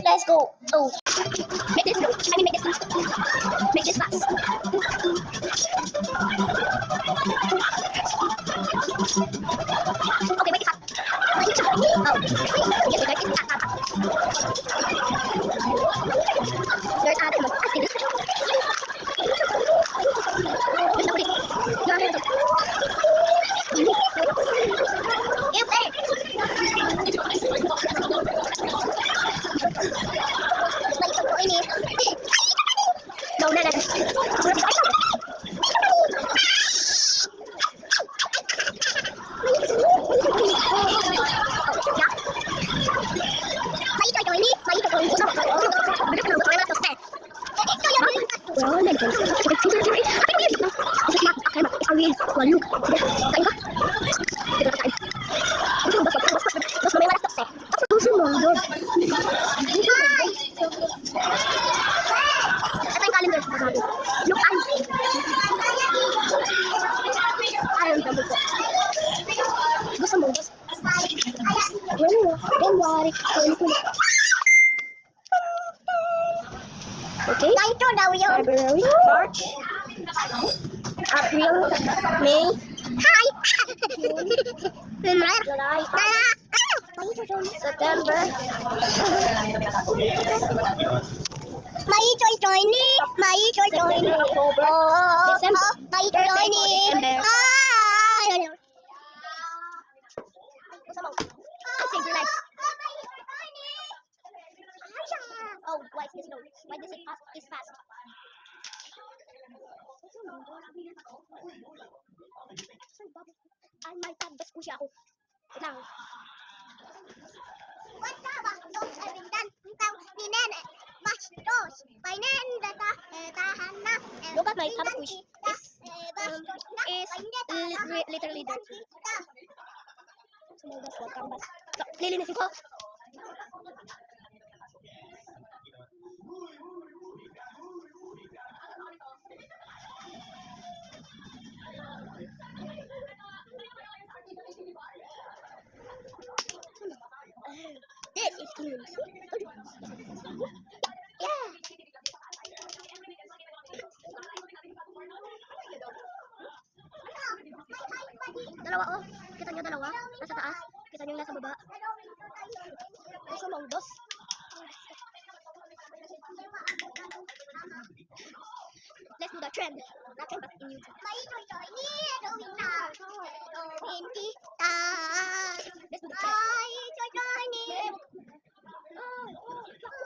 Let's go. Oh. Make this slow. I mean make this fast. Make this fast. Okay, make it fast. Oh. Yes, we make it fast. There's come on. I see this. There's nobody. Your hands up. You play. No, no, no. Okay. February, March, April, May, July, September, Oh, why is this slow? Why does it fast? It's fast. Ay, may tagbas ko siya ako. Wait lang. Look at my tabas squish. Is literally dirty. Sumugas, wag kang bas. So, lilinisin ko. This is clean. Yeah. Dalawa oh. Kita nyo dalawa? Nasa taas. Kita nyo yung nasa baba. Nasa mongdos. Let's do the trend. Not trend but in YouTube. Let's do the trend.